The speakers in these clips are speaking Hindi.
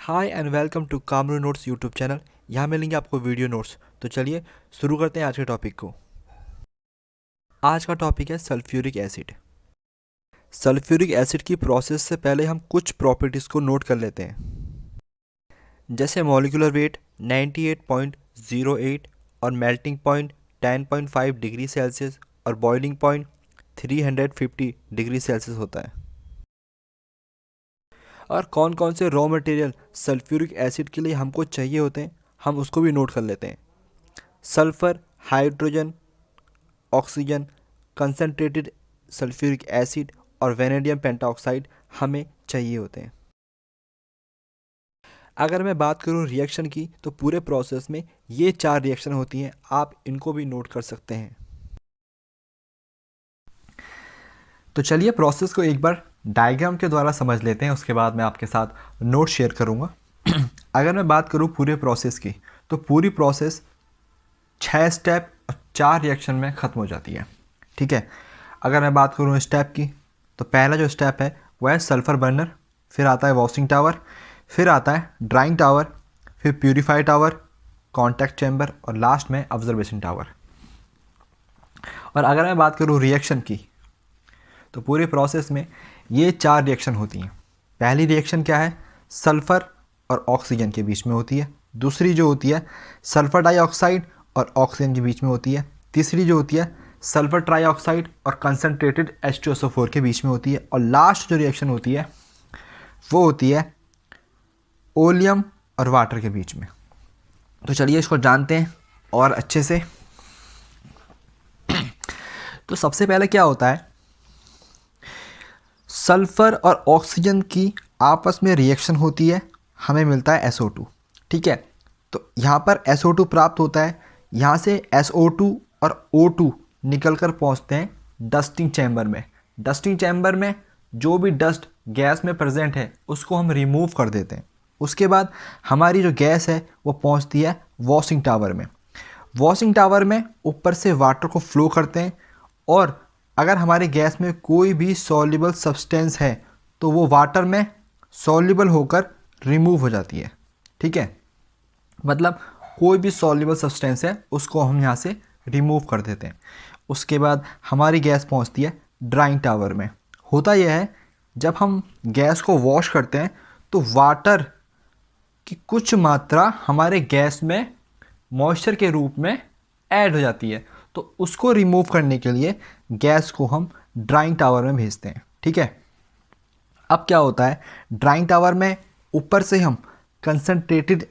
Hi and welcome to Kamru notes YouTube channel. यहाँ मिलेंगे आपको वीडियो नोट्स। तो चलिए शुरू करते हैं आज के टॉपिक को। आज का टॉपिक है सल्फ्यूरिक एसिड। सल्फ्यूरिक एसिड की प्रोसेस से पहले हम कुछ प्रॉपर्टीज़ को नोट कर लेते हैं, जैसे मॉलिक्यूलर वेट 98.08 और मेल्टिंग पॉइंट 10.5 डिग्री सेल्सियस और बॉइलिंग पॉइंट 350 डिग्री सेल्सियस होता है। और कौन कौन से रॉ मटेरियल सल्फ्यूरिक एसिड के लिए हमको चाहिए होते हैं, हम उसको भी नोट कर लेते हैं। Sulphur, hydrogen, oxygen, concentrated sulphuric acid और वेनेडियम पेंटाऑक्साइड हमें चाहिए होते हैं। अगर मैं बात करूं रिएक्शन की, तो पूरे प्रोसेस में ये 4 रिएक्शन होती हैं, आप इनको भी नोट कर सकते हैं। तो चलिए प्रोसेस को एक बार डायग्राम के द्वारा समझ लेते हैं, उसके बाद मैं आपके साथ नोट शेयर करूंगा। अगर मैं बात करूं पूरे प्रोसेस की, तो पूरी प्रोसेस 6 स्टेप और 4 रिएक्शन में ख़त्म हो जाती है। ठीक है, अगर मैं बात करूं स्टेप की, तो पहला जो स्टेप है वह है सल्फ़र बर्नर, फिर आता है वॉशिंग टावर, फिर आता है ड्राइंग टावर, फिर प्यूरीफाई टावर, कॉन्टैक्ट चैम्बर और लास्ट में ऑब्जर्वेशन टावर। और अगर मैं बात करूं रिएक्शन की, तो पूरे प्रोसेस में ये 4 रिएक्शन होती हैं। पहली रिएक्शन क्या है, सल्फ़र और ऑक्सीजन के बीच में होती है। दूसरी जो होती है सल्फ़र डाइऑक्साइड और ऑक्सीजन के बीच में होती है। तीसरी जो होती है सल्फ़र ट्राइऑक्साइड और कंसनट्रेटेड H2SO4 के बीच में होती है। और लास्ट जो रिएक्शन होती है वो होती है ओलियम और वाटर के बीच में। तो चलिए इसको जानते हैं और अच्छे से। तो सबसे पहले क्या होता है, सल्फ़र और ऑक्सीजन की आपस में रिएक्शन होती है, हमें मिलता है SO2। ठीक है, तो यहाँ पर SO2 प्राप्त होता है, यहाँ से SO2 और O2 निकल कर पहुँचते हैं डस्टिंग चैम्बर में। डस्टिंग चैम्बर में जो भी डस्ट गैस में प्रेजेंट है उसको हम रिमूव कर देते हैं। उसके बाद हमारी जो गैस है वो पहुँचती है वॉशिंग टावर में। वॉशिंग टावर में ऊपर से वाटर को फ्लो करते हैं, और अगर हमारे गैस में कोई भी सॉल्युबल सब्सटेंस है तो वो वाटर में सॉल्युबल होकर रिमूव हो जाती है। ठीक है, मतलब कोई भी सॉल्युबल सब्सटेंस है उसको हम यहाँ से रिमूव कर देते हैं। उसके बाद हमारी गैस पहुँचती है ड्राइंग टावर में। होता यह है, जब हम गैस को वॉश करते हैं तो वाटर की कुछ मात्रा हमारे गैस में मॉइस्चर के रूप में ऐड हो जाती है, तो उसको रिमूव करने के लिए गैस को हम ड्राइंग टावर में भेजते हैं। ठीक है, अब क्या होता है, ड्राइंग टावर में ऊपर से हम कंसनट्रेटेड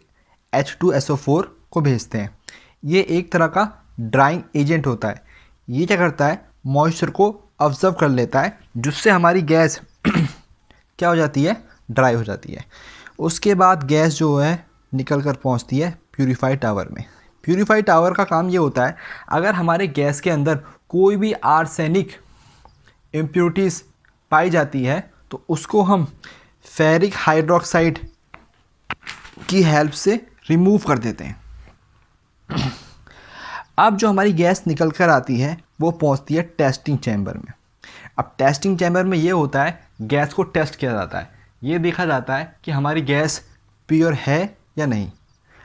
H2SO4 को भेजते हैं। ये एक तरह का ड्राइंग एजेंट होता है। ये क्या करता है, मॉइस्चर को ऑब्जर्व कर लेता है, जिससे हमारी गैस क्या हो जाती है, ड्राई हो जाती है। उसके बाद गैस जो है निकल कर पहुँचती है प्यूरीफाई टावर में। प्यूरीफाई टावर का काम ये होता है, अगर हमारे गैस के अंदर कोई भी आर्सेनिक इम्प्योरिटीज़ पाई जाती है तो उसको हम फेरिक हाइड्रोक्साइड की हेल्प से रिमूव कर देते हैं। अब जो हमारी गैस निकल कर आती है वो पहुंचती है टेस्टिंग चैम्बर में। अब टेस्टिंग चैम्बर में ये होता है, गैस को टेस्ट किया जाता है। ये देखा जाता है कि हमारी गैस प्योर है या नहीं।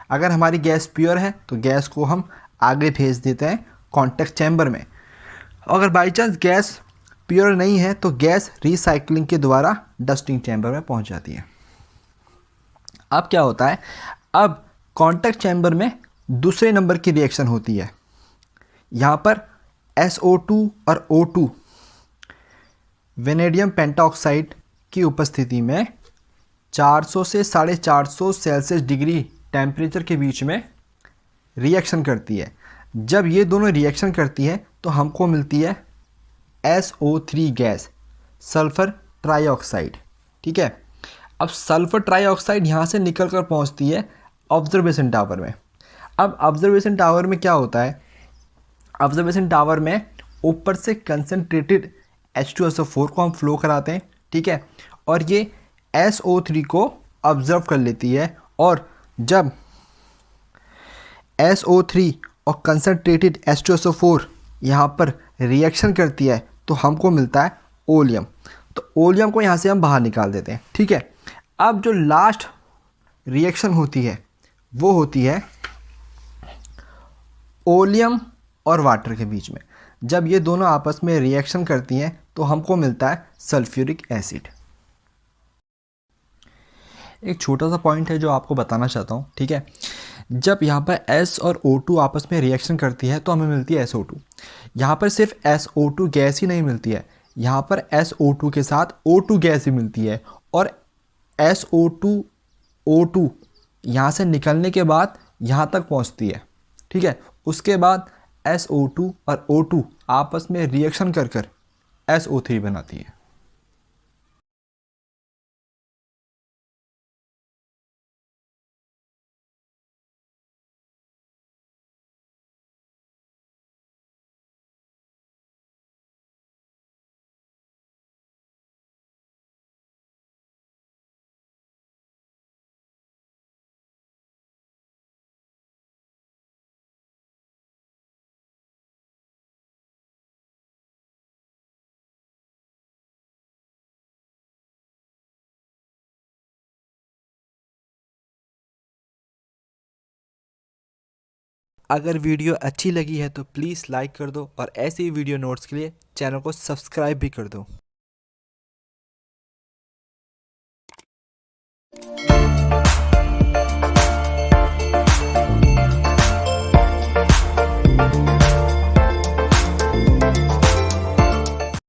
अगर हमारी गैस प्योर है तो गैस को हम आगे भेज देते हैं कॉन्टैक्ट चैम्बर में। अगर बाई चांस गैस प्योर नहीं है तो गैस रिसाइकलिंग के द्वारा डस्टिंग चैम्बर में पहुंच जाती है। अब क्या होता है, अब कॉन्टैक्ट चैम्बर में दूसरे नंबर की रिएक्शन होती है। यहाँ पर SO2 और O2 वेनेडियम पेंटाऑक्साइड की उपस्थिति में 400 से 450 सेल्सियस डिग्री टेम्परेचर के बीच में रिएक्शन करती है। जब ये दोनों रिएक्शन करती है तो हमको मिलती है SO3 गैस, सल्फ़र ट्राइऑक्साइड। ठीक है, अब सल्फ़र ट्राइऑक्साइड यहाँ से निकल कर पहुँचती है ऑब्जर्वेशन टावर में। अब ऑब्जर्वेशन टावर में क्या होता है, ऑब्जर्वेशन टावर में ऊपर से कंसनट्रेटेड H2SO4 को हम फ्लो कराते हैं। ठीक है, और ये SO3 को ऑब्जर्व कर लेती है, और जब SO3 और कंसनट्रेटेड H2SO4 यहाँ पर रिएक्शन करती है तो हमको मिलता है ओलियम। तो ओलियम को यहाँ से हम बाहर निकाल देते हैं। ठीक है, अब जो लास्ट रिएक्शन होती है वो होती है ओलियम और वाटर के बीच में। जब ये दोनों आपस में रिएक्शन करती हैं तो हमको मिलता है सल्फ्यूरिक एसिड। एक छोटा सा पॉइंट है जो आपको बताना चाहता हूँ, ठीक है। जब यहाँ पर S और O2 आपस में रिएक्शन करती है तो हमें मिलती है SO2। यहाँ पर सिर्फ SO2 गैस ही नहीं मिलती है, यहाँ पर SO2 के साथ O2 गैस भी मिलती है, और SO2 O2 यहाँ से निकलने के बाद यहाँ तक पहुँचती है, ठीक है। उसके बाद SO2 और O2 आपस में रिएक्शन कर कर SO3 बनाती है। अगर वीडियो अच्छी लगी है तो प्लीज़ लाइक कर दो, और ऐसे ही वीडियो नोट्स के लिए चैनल को सब्सक्राइब भी कर दो।